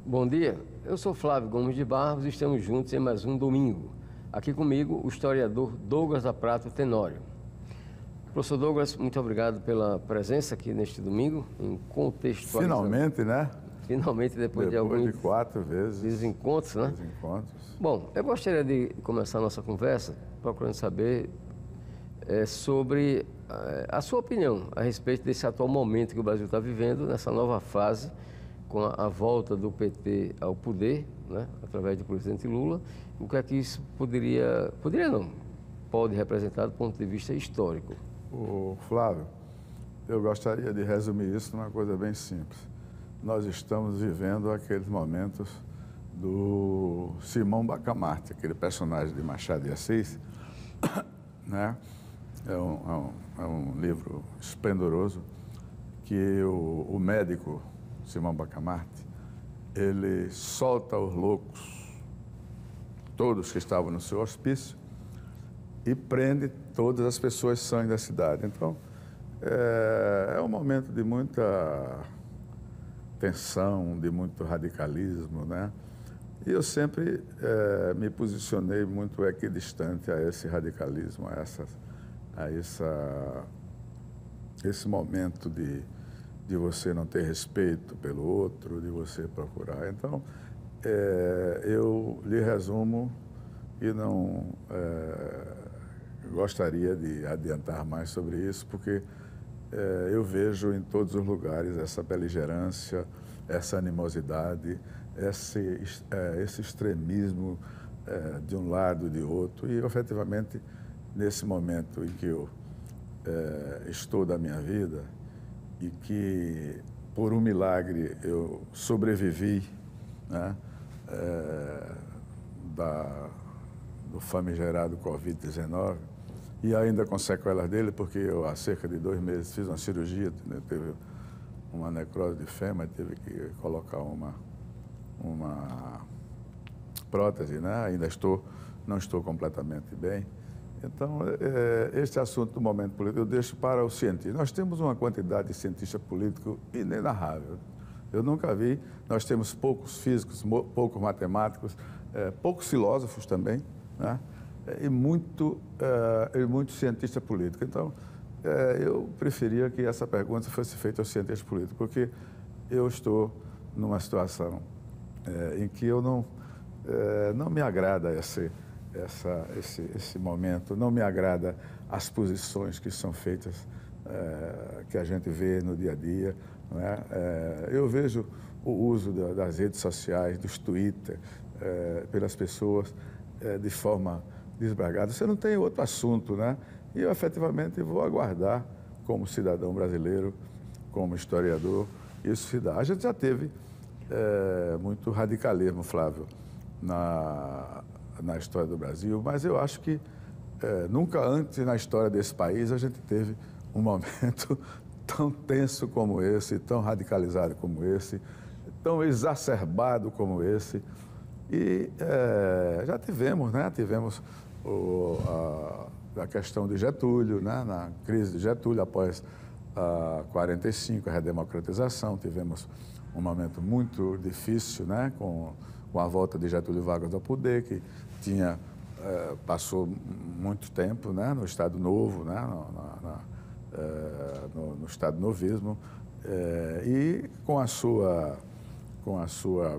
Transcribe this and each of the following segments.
Bom dia, eu sou Flávio Gomes de Barros e estamos juntos em mais um domingo. Aqui comigo o historiador Douglas da Prata Tenório. Professor Douglas, muito obrigado pela presença aqui neste domingo em Contextualização. Finalmente, né? Finalmente, depois de alguns 4 vezes. desencontros, né? Desencontros. Bom, eu gostaria de começar a nossa conversa procurando saber sobre a sua opinião a respeito desse atual momento que o Brasil está vivendo, nessa nova fase, com a volta do PT ao poder, né, através do presidente Lula. O que é que isso pode representar do ponto de vista histórico? Flávio, eu gostaria de resumir isso numa coisa bem simples. Nós estamos vivendo aqueles momentos do Simão Bacamarte, aquele personagem de Machado de Assis, né? É um livro esplendoroso que o médico Simão Bacamarte, ele solta os loucos, todos que estavam no seu hospício, e prende todas as pessoas sãs da cidade. Então, é um momento de muita tensão, de muito radicalismo, né? E eu sempre me posicionei muito equidistante a esse radicalismo, a esse momento de você não ter respeito pelo outro, de você procurar. Então, eu lhe resumo e não gostaria de adiantar mais sobre isso, porque eu vejo em todos os lugares essa beligerância, essa animosidade, esse extremismo de um lado e de outro. E, efetivamente, nesse momento em que eu estou da minha vida e que, por um milagre, eu sobrevivi, né, do famigerado Covid-19, e ainda com sequelas dele, porque eu, há cerca de 2 meses, fiz uma cirurgia, né, teve uma necrose de fêmur, teve que colocar uma prótese, né? Ainda não estou completamente bem. Então, este assunto do momento político eu deixo para os cientistas. Nós temos uma quantidade de cientistas políticos inenarrável. Eu nunca vi. Nós temos poucos físicos, poucos matemáticos, poucos filósofos também, né? E muito cientista político. Então, eu preferia que essa pergunta fosse feita aos cientistas políticos, porque eu estou numa situação em que eu não me agrada esse momento, não me agrada as posições que são feitas, que a gente vê no dia a dia, não é? Eu vejo o uso das redes sociais, dos Twitter, pelas pessoas de forma desbragada. Você não tem outro assunto, né? E eu, efetivamente, vou aguardar, como cidadão brasileiro, como historiador, isso se dá. A gente já teve muito radicalismo, Flávio, na história do Brasil, mas eu acho que nunca antes na história desse país a gente teve um momento tão tenso como esse, tão radicalizado como esse, tão exacerbado como esse. E já tivemos, né? Tivemos a questão de Getúlio, né? Na crise de Getúlio, após 45, a redemocratização, tivemos um momento muito difícil, né? Com a volta de Getúlio Vargas ao poder, que passou muito tempo, né? No Estado Novo, né? No Estado Novismo, e com a sua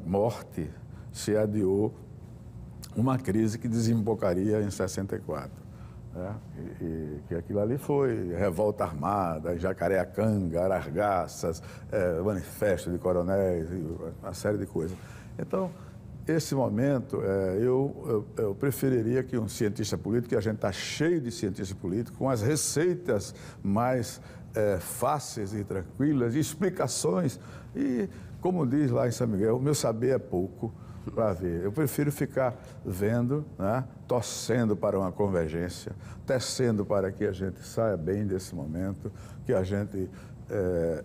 morte se adiou uma crise que desembocaria em 64. Né? E que aquilo ali foi revolta armada, Jacareacanga, Aragaças, manifesto de coronéis, uma série de coisas. Então, esse momento, eu preferiria que um cientista político, que a gente está cheio de cientistas políticos, com as receitas mais fáceis e tranquilas, e explicações, e, como diz lá em São Miguel, o meu saber é pouco para ver. Eu prefiro ficar vendo, né, torcendo para uma convergência, tecendo para que a gente saia bem desse momento, que a gente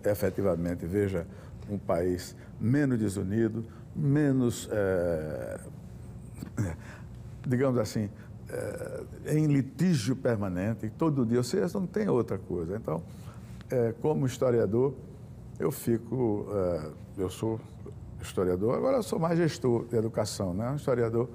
efetivamente veja um país menos desunido, menos, digamos assim, em litígio permanente, todo dia. Vocês não tem outra coisa. Então, como historiador, eu sou historiador, agora eu sou mais gestor de educação, né? Historiador,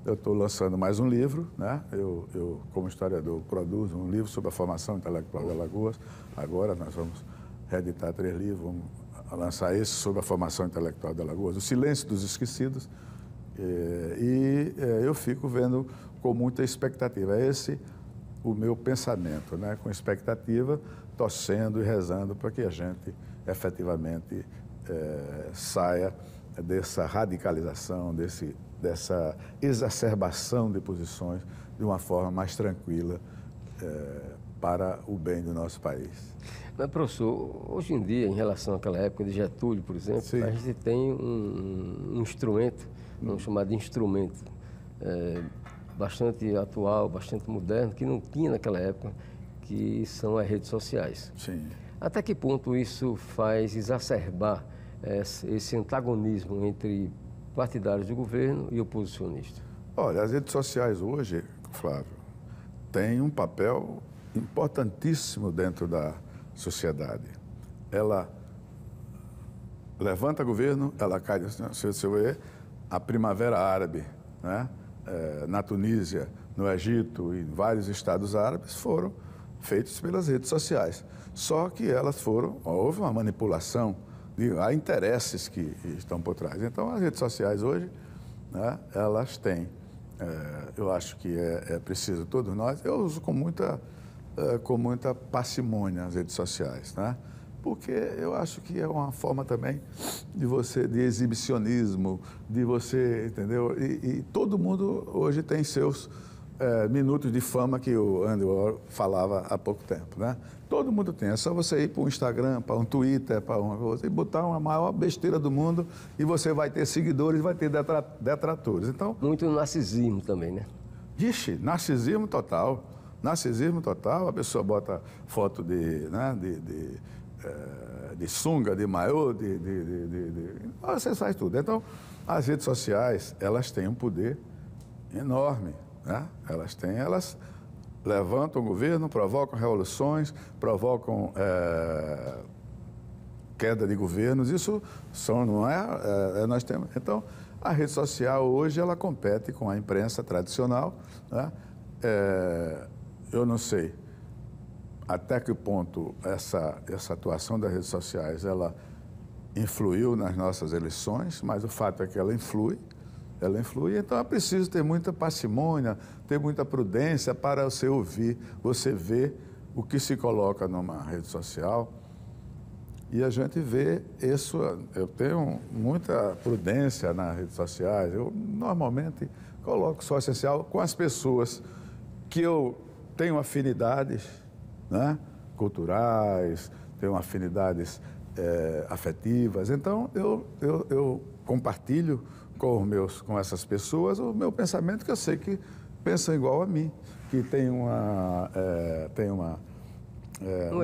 eu estou lançando mais um livro, né? Eu, como historiador, produzo um livro sobre a formação intelectual de Alagoas. Agora nós vamos reeditar 3 livros, vamos lançar esse sobre a formação intelectual de Alagoas, O Silêncio dos Esquecidos, eu fico vendo com muita expectativa. É esse o meu pensamento, né? Com expectativa, torcendo e rezando para que a gente efetivamente saia dessa radicalização, dessa exacerbação de posições de uma forma mais tranquila para o bem do nosso país. Mas, professor, hoje em dia, em relação àquela época de Getúlio, por exemplo, Sim. a gente tem um instrumento, vamos chamar de instrumento, bastante atual, bastante moderno, que não tinha naquela época, que são as redes sociais. Sim. Até que ponto isso faz exacerbar esse antagonismo entre partidários do governo e oposicionistas? Olha, as redes sociais hoje, Flávio, têm um papel importantíssimo dentro da sociedade. Ela levanta governo, ela cai. Se você vê, a Primavera Árabe, né? Na Tunísia, no Egito e em vários estados árabes foram feitos pelas redes sociais. Só que houve uma manipulação, há interesses que estão por trás. Então, as redes sociais hoje, né, elas têm, eu acho que é preciso todos nós, eu uso com muita parcimônia as redes sociais, né? Porque eu acho que é uma forma também de exibicionismo, de você, entendeu? E todo mundo hoje tem seus minutos de fama que o Andy Warhol falava há pouco tempo, né? Todo mundo tem, é só você ir para um Instagram, para um Twitter, para uma coisa, e botar uma maior besteira do mundo e você vai ter seguidores, vai ter detratores. Então, muito narcisismo também, né? Ixi, narcisismo total. Narcisismo total, a pessoa bota foto de sunga, de maiô, você faz tudo. Então, as redes sociais, elas têm um poder enorme, né? Elas levantam o governo, provocam revoluções, provocam queda de governos, isso não é, nós temos. Então, a rede social hoje, ela compete com a imprensa tradicional, né? Eu não sei até que ponto essa atuação das redes sociais ela influiu nas nossas eleições, mas o fato é que ela influi, então é preciso ter muita parcimônia, ter muita prudência para você ouvir, você ver o que se coloca numa rede social e a gente vê isso. Eu tenho muita prudência nas redes sociais, eu normalmente coloco só o essencial com as pessoas que eu tenho afinidades, né, culturais, tenho afinidades afetivas. Então, eu compartilho com essas pessoas o meu pensamento, que eu sei que pensam igual a mim, que tem uma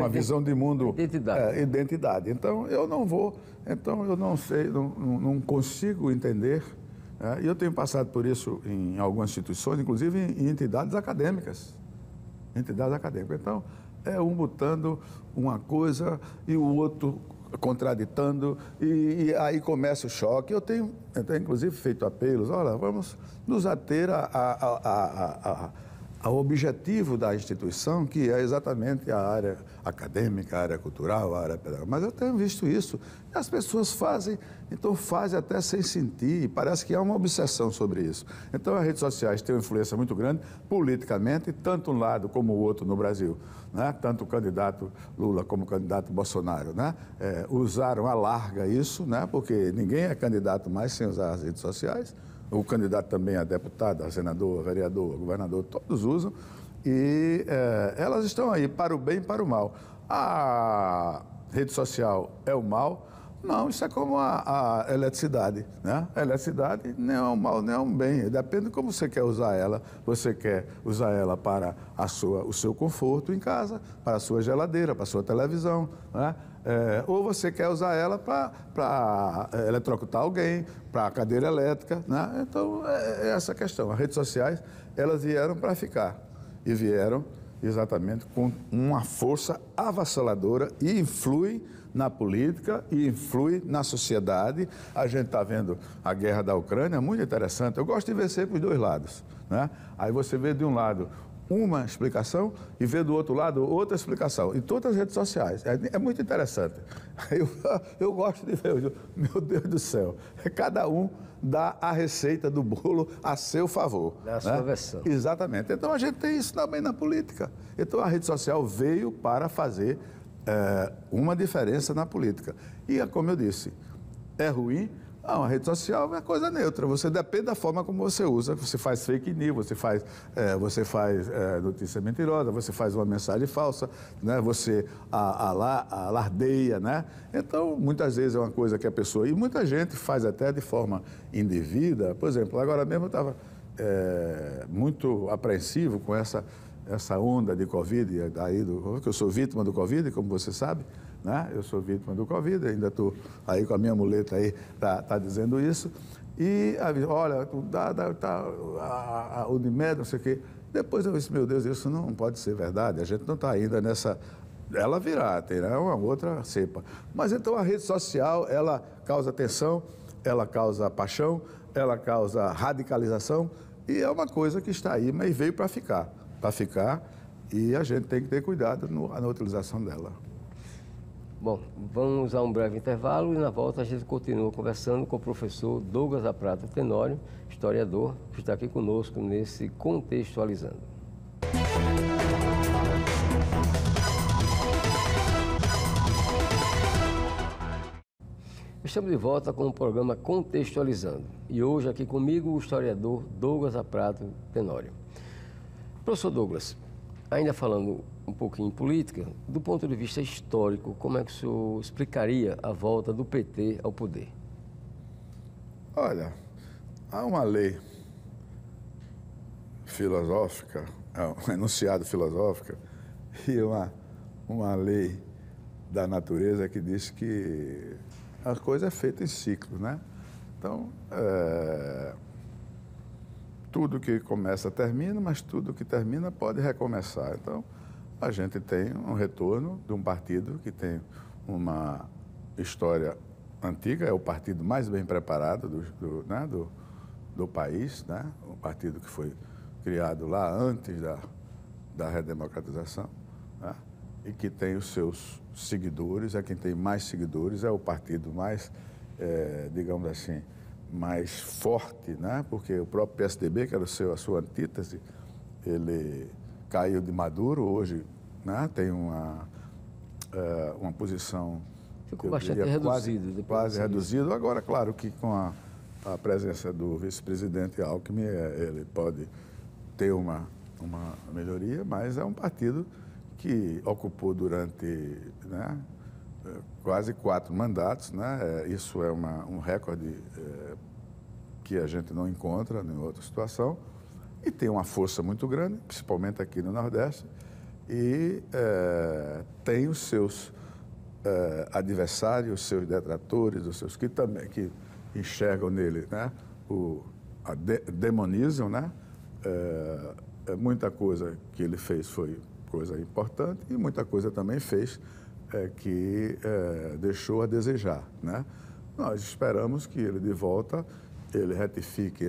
visão de mundo... Identidade. Então, eu não sei, não consigo entender. E eu tenho passado por isso em algumas instituições, inclusive em entidades acadêmicas. Então, um botando uma coisa e o outro contraditando, e aí começa o choque. Eu tenho inclusive feito apelos, olha, vamos nos ater ao objetivo da instituição, que é exatamente a área acadêmica, a área cultural, a área pedagógica. Mas eu tenho visto isso, e as pessoas fazem até sem sentir, parece que há uma obsessão sobre isso. Então, as redes sociais têm uma influência muito grande, politicamente, tanto um lado como o outro no Brasil, né? Tanto o candidato Lula como o candidato Bolsonaro, né? Usaram à larga isso, né? Porque ninguém é candidato mais sem usar as redes sociais. O candidato também a deputado, a senador, a vereador, a governador, todos usam. E elas estão aí para o bem e para o mal. A rede social é o mal? Não, isso é como a eletricidade, né? A eletricidade nem é um mal, nem é um bem. Depende de como você quer usar ela. Você quer usar ela para o seu conforto em casa, para a sua geladeira, para a sua televisão, né? Ou você quer usar ela para eletrocutar alguém, para a cadeira elétrica, né? Então, é essa questão. As redes sociais, elas vieram para ficar. E vieram exatamente com uma força avassaladora e influi na política e influi na sociedade. A gente está vendo a guerra da Ucrânia, muito interessante. Eu gosto de ver sempre os dois lados, né? Aí você vê de um lado uma explicação e vê do outro lado outra explicação, em todas as redes sociais. É muito interessante. Eu gosto de ver, meu Deus do céu, cada um dá a receita do bolo a seu favor. Da sua versão. Exatamente. Então a gente tem isso também na política. Então a rede social veio para fazer uma diferença na política. E, como eu disse, é ruim? Não, a rede social é coisa neutra. Você depende da forma como você usa. Você faz fake news, você faz notícia mentirosa, você faz uma mensagem falsa, né? Você alardeia, né? Então, muitas vezes é uma coisa que a pessoa... E muita gente faz até de forma indevida. Por exemplo, agora mesmo eu estava muito apreensivo com essa onda de Covid, que eu sou vítima do Covid, como você sabe, né? Eu sou vítima do Covid, ainda estou aí com a minha muleta aí, tá dizendo isso. E, olha, a Unimed, não sei o quê. Depois eu disse, meu Deus, isso não pode ser verdade, a gente não está ainda nessa... Ela virá, terá uma outra cepa. Mas então a rede social, ela causa tensão, ela causa paixão, ela causa radicalização, e é uma coisa que está aí, mas veio para ficar. E a gente tem que ter cuidado na utilização dela. Bom, vamos a um breve intervalo e na volta a gente continua conversando com o professor Douglas da Prata Tenório, historiador, que está aqui conosco nesse Contextualizando. Estamos de volta com o programa Contextualizando e hoje aqui comigo o historiador Douglas da Prata Tenório. Professor Douglas, ainda falando um pouquinho em política, do ponto de vista histórico, como é que o senhor explicaria a volta do PT ao poder? Olha, há uma lei filosófica, um enunciado filosófico e uma lei da natureza que diz que a coisa é feita em ciclos, né? Então, tudo que começa termina, mas tudo que termina pode recomeçar. Então, a gente tem um retorno de um partido que tem uma história antiga, é o partido mais bem preparado do país, né? Um partido que foi criado lá antes da redemocratização, né? E que tem os seus seguidores, é quem tem mais seguidores, é o partido mais, digamos assim, mais forte, né? Porque o próprio PSDB, que era a sua antítese, ele caiu de Maduro, hoje, né? Tem uma posição... Ficou bastante reduzido. Quase reduzido. Agora, claro que com a presença do vice-presidente Alckmin, ele pode ter uma melhoria, mas é um partido que ocupou durante, né, quase 4 mandatos, né? Isso é um recorde que a gente não encontra em outra situação, e tem uma força muito grande, principalmente aqui no Nordeste, e tem os seus adversários, os seus detratores, os seus que enxergam nele, né, demonizam, né? Muita coisa que ele fez foi coisa importante e muita coisa também fez que deixou a desejar, né? Nós esperamos que ele, de volta, ele retifique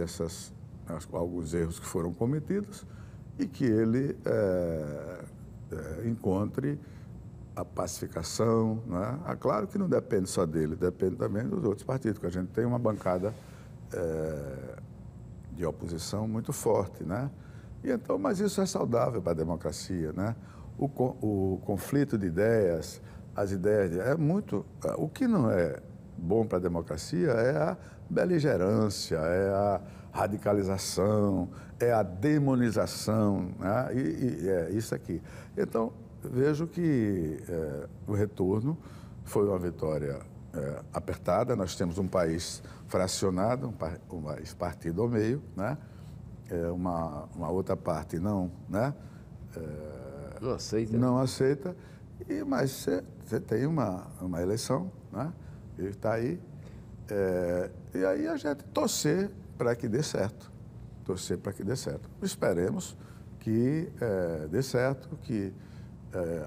alguns erros que foram cometidos e que ele encontre a pacificação, né? Claro que não depende só dele, depende também dos outros partidos, porque a gente tem uma bancada de oposição muito forte, né? E então, mas isso é saudável para a democracia, né? O conflito de ideias, as ideias... O que não é bom para a democracia é a beligerância, é a radicalização, é a demonização, né? E é isso aqui. Então, vejo que o retorno foi uma vitória apertada. Nós temos um país fracionado, um país partido ao meio, né? Uma outra parte não, né? Não aceita. Não aceita, mas você tem uma eleição, né? Ele está aí, e aí a gente torcer para que dê certo. Torcer para que dê certo. Esperemos que dê certo, que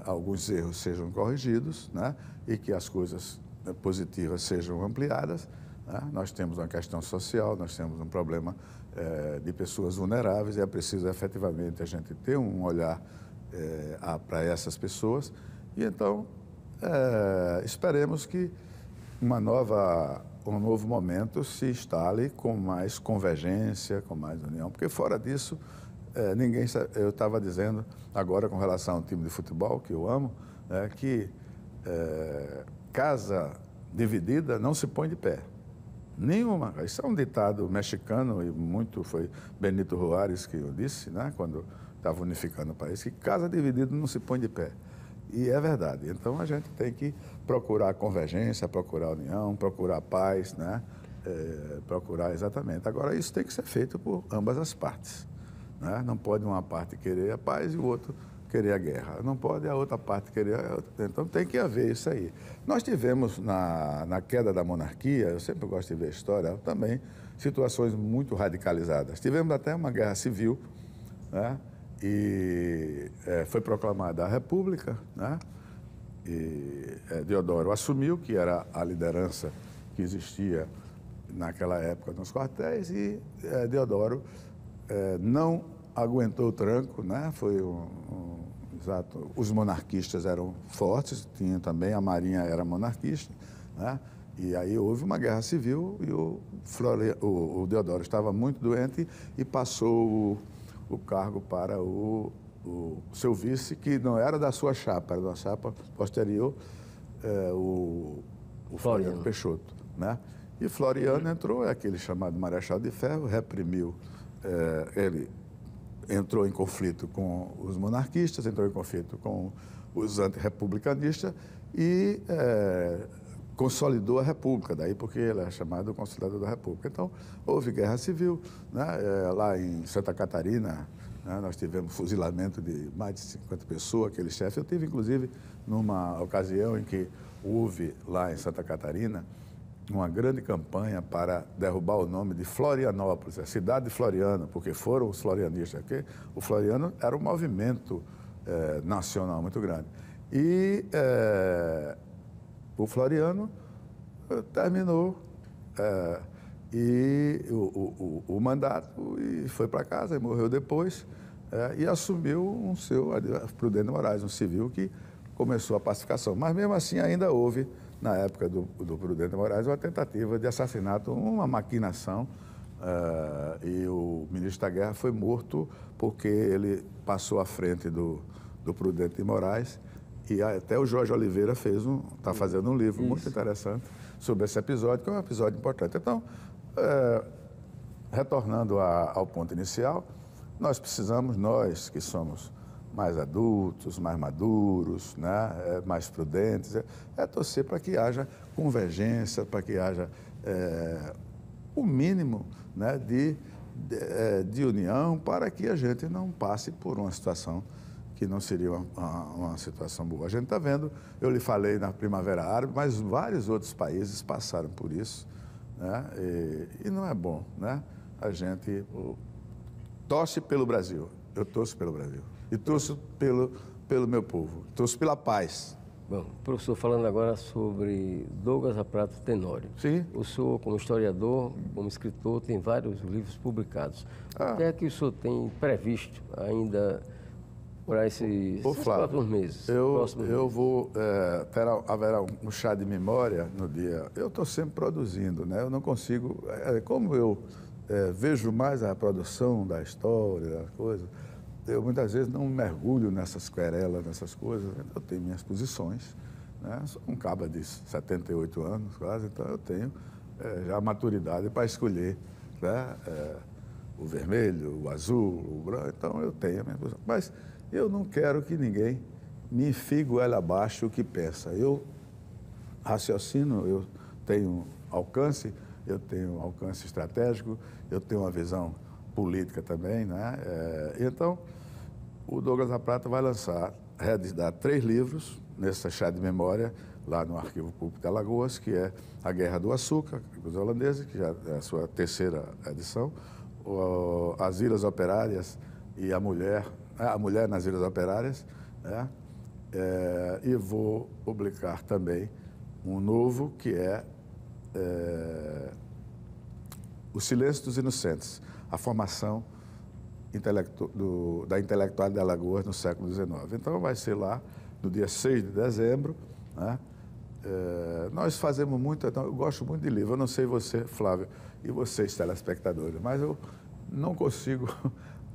alguns erros sejam corrigidos, né? E que as coisas positivas sejam ampliadas, né? Nós temos uma questão social, nós temos um problema de pessoas vulneráveis e é preciso efetivamente a gente ter um olhar para essas pessoas. E então, esperemos que um novo momento se instale com mais convergência, com mais união, porque fora disso, eu estava dizendo agora com relação ao time de futebol, que eu amo, que casa dividida não se põe de pé. Nenhuma. Isso é um ditado mexicano e muito foi Benito Juárez que eu disse, né, quando estava unificando o país, que casa dividida não se põe de pé. E é verdade. Então, a gente tem que procurar convergência, procurar união, procurar paz, né? Procurar exatamente. Agora, isso tem que ser feito por ambas as partes, né? Não pode uma parte querer a paz e o outro querer a guerra. Não pode a outra parte querer a outra. Então, tem que haver isso aí. Nós tivemos, na queda da monarquia, eu sempre gosto de ver a história, também situações muito radicalizadas. Tivemos até uma guerra civil, né? E foi proclamada a República, né? E Deodoro assumiu, que era a liderança que existia naquela época nos quartéis, e Deodoro não aguentou o tranco, né? Foi exato. Os monarquistas eram fortes, tinha também, a Marinha era monarquista, né? E aí houve uma guerra civil e o Deodoro estava muito doente e passou o cargo para o seu vice, que não era da sua chapa, era da chapa posterior, o Floriano Peixoto, né? E Floriano entrou, aquele chamado Marechal de Ferro, reprimiu, ele entrou em conflito com os monarquistas, entrou em conflito com os antirrepublicanistas e consolidou a República, daí porque ele é chamado consolidador da República. Então, houve guerra civil, né? Lá em Santa Catarina, né? Nós tivemos fuzilamento de mais de 50 pessoas, aquele chefe. Eu tive, inclusive, numa ocasião em que houve lá em Santa Catarina uma grande campanha para derrubar o nome de Florianópolis, a cidade de Floriano, porque foram os florianistas, porque o Floriano era um movimento nacional muito grande. E o Floriano terminou o mandato e foi para casa e morreu depois, e assumiu um seu Prudente Moraes, um civil que começou a pacificação. Mas mesmo assim ainda houve, na época do Prudente Moraes, uma tentativa de assassinato, uma maquinação, e o ministro da Guerra foi morto porque ele passou à frente do Prudente de Moraes. E até o Jorge Oliveira está fazendo um livro muito interessante sobre esse episódio, que é um episódio importante. Então, retornando ao ponto inicial, nós precisamos, nós que somos mais adultos, mais maduros, né, mais prudentes, torcer para que haja convergência, para que haja o mínimo, né, de união, para que a gente não passe por uma situação que não seria uma situação boa. A gente está vendo, eu lhe falei na Primavera Árabe, mas vários outros países passaram por isso, né? E não é bom, né? A gente torce pelo Brasil, eu torço pelo Brasil, e torço pelo meu povo, torço pela paz. Bom, professor, falando agora sobre Douglas Aprato Tenório. Sim. O senhor, como historiador, como escritor, tem vários livros publicados. O que é que o senhor tem previsto ainda por esses próximos meses? Eu vou, haverá um chá de memória no dia. Eu estou sempre produzindo, né? Eu não consigo, como eu vejo mais a produção da história, da coisa, eu muitas vezes não mergulho nessas querelas, nessas coisas. Eu tenho minhas posições, né? Sou um caba de 78 anos quase, então eu tenho já a maturidade para escolher, né? O vermelho, o azul, o branco, então eu tenho a minha posição. Mas eu não quero que ninguém me enfie goela abaixo o que pensa. Eu raciocino, eu tenho alcance estratégico, eu tenho uma visão política também, né? Então, o Douglas Aprato vai reeditar 3 livros nesse chá de memória, lá no Arquivo Público de Alagoas, que é A Guerra do Açúcar, dos holandeses, que já é a sua 3ª edição, As Ilhas Operárias e a Mulher A Mulher nas Vilas Operárias, né? E vou publicar também um novo que é O Silêncio dos Inocentes, a formação da intelectual de Alagoas no século XIX. Então, vai ser lá, no dia 6 de dezembro, né? Nós fazemos muito, eu gosto muito de livro, eu não sei você, Flávio, e vocês, telespectadores, mas eu não consigo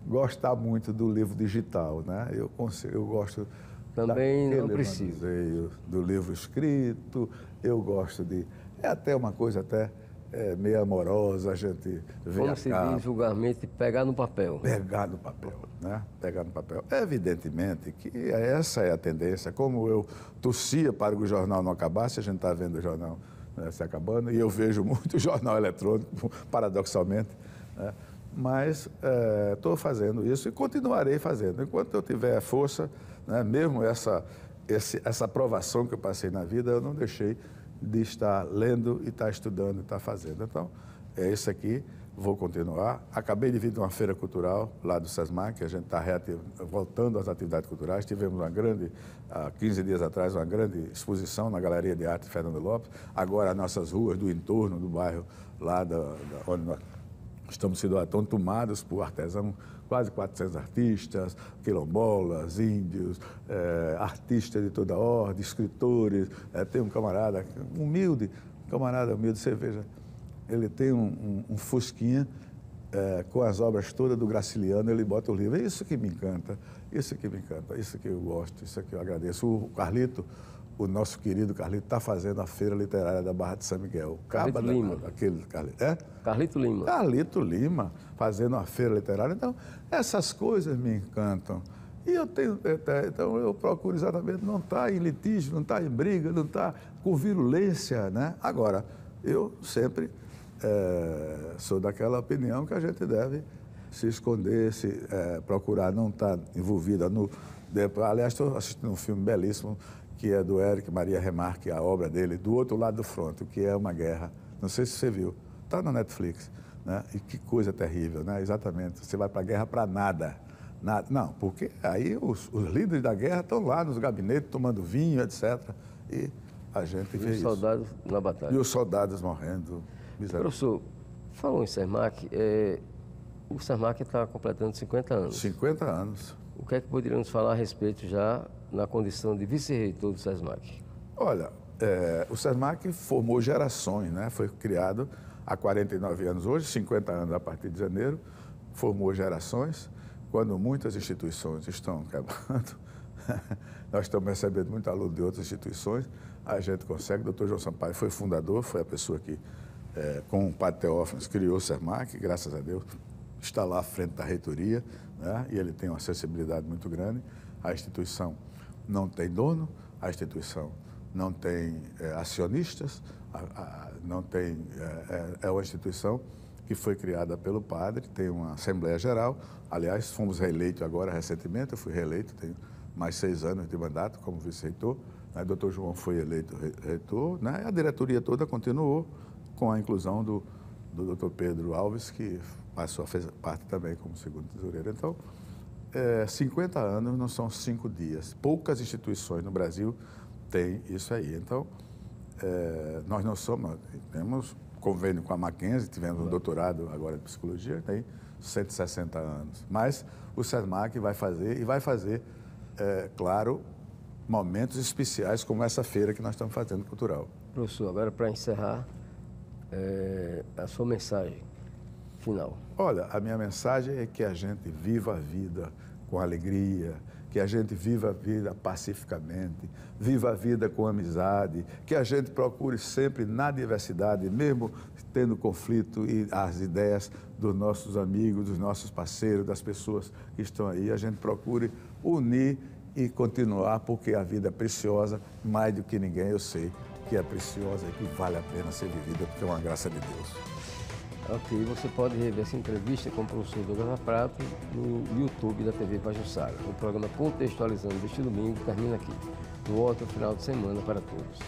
gostar muito do livro digital, né? Eu gosto também não preciso do livro escrito, eu gosto de... É até uma coisa meio amorosa, a gente vê como se diz vulgarmente, pegar no papel. Pegar no papel, né? Pegar no papel. Evidentemente que essa é a tendência. Como eu torcia para que o jornal não acabasse, a gente está vendo o jornal, né, se acabando, e eu vejo muito jornal eletrônico, paradoxalmente, né? Mas estou fazendo isso e continuarei fazendo. Enquanto eu tiver força, né, mesmo essa provação que eu passei na vida, eu não deixei de estar lendo e estar estudando e estar fazendo. Então, é isso aqui, vou continuar. Acabei de vir de uma feira cultural lá do SESMAC, que a gente está voltando às atividades culturais. Tivemos há 15 dias atrás, uma grande exposição na Galeria de Arte Fernando Lopes. Agora, as nossas ruas do entorno do bairro, lá onde nós estamos sendo tomados por artesãos, quase 400 artistas, quilombolas, índios, artistas de toda ordem, escritores. Tem um camarada humilde, você veja, ele tem um fusquinha com as obras todas do Graciliano, ele bota o livro. É isso que me encanta, isso que eu gosto, isso que eu agradeço. O Carlito, o nosso querido Carlito, está fazendo a Feira Literária da Barra de São Miguel. Carlito Lima. Carlito Lima. Carlito Lima, fazendo uma feira literária. Então, essas coisas me encantam. E então eu procuro exatamente não estar em litígio, não estar em briga, não estar com virulência, né? Agora, eu sempre sou daquela opinião que a gente deve se esconder, procurar não estar envolvida no... Aliás, estou assistindo um filme belíssimo, que é do Éric Maria Remarque, a obra dele, Do Outro Lado do Fronte, o que é uma guerra. Não sei se você viu, está na Netflix, né? E que coisa terrível, né? Exatamente, você vai para a guerra para nada. Não, porque aí os líderes da guerra estão lá nos gabinetes tomando vinho, etc. E a gente vê isso. E os soldados na batalha. E os soldados morrendo. Professor, falou em SESMAC, o SESMAC está completando 50 anos. 50 anos. O que é que poderíamos falar a respeito já na condição de vice-reitor do SESMAC? Olha, o SESMAC formou gerações, né? Foi criado há 49 anos hoje, 50 anos a partir de janeiro, formou gerações. Quando muitas instituições estão quebrando, nós estamos recebendo muito aluno de outras instituições, a gente consegue. O Dr. João Sampaio foi fundador, foi a pessoa que, com o Padre Teófanes, criou o SESMAC, graças a Deus, está lá à frente da reitoria, né? E ele tem uma acessibilidade muito grande. A instituição não tem dono, a instituição não tem acionistas, não tem, é uma instituição que foi criada pelo padre, tem uma Assembleia Geral. Aliás, fomos reeleitos agora recentemente, eu fui reeleito, tenho mais 6 anos de mandato como vice-reitor. O doutor João foi eleito reitor, né? A diretoria toda continuou com a inclusão do doutor Pedro Alves, que fez parte também como segundo tesoureiro. Então, 50 anos não são 5 dias. Poucas instituições no Brasil têm isso aí. Então, nós não somos, temos convênio com a Mackenzie, tivemos um doutorado agora de psicologia, tem 160 anos. Mas o SESMAC vai fazer, claro, momentos especiais como essa feira que nós estamos fazendo cultural. Professor, agora para encerrar, a sua mensagem final. Olha, a minha mensagem é que a gente viva a vida com alegria, que a gente viva a vida pacificamente, viva a vida com amizade, que a gente procure sempre na diversidade, mesmo tendo conflito, e as ideias dos nossos amigos, dos nossos parceiros, das pessoas que estão aí, a gente procure unir e continuar, porque a vida é preciosa, mais do que ninguém eu sei que é preciosa e que vale a pena ser vivida, porque é uma graça de Deus. Ok, você pode rever essa entrevista com o professor Douglas Prato no YouTube da TV Pajuçara. O programa Contextualizando deste domingo termina aqui. Um ótimo final de semana para todos.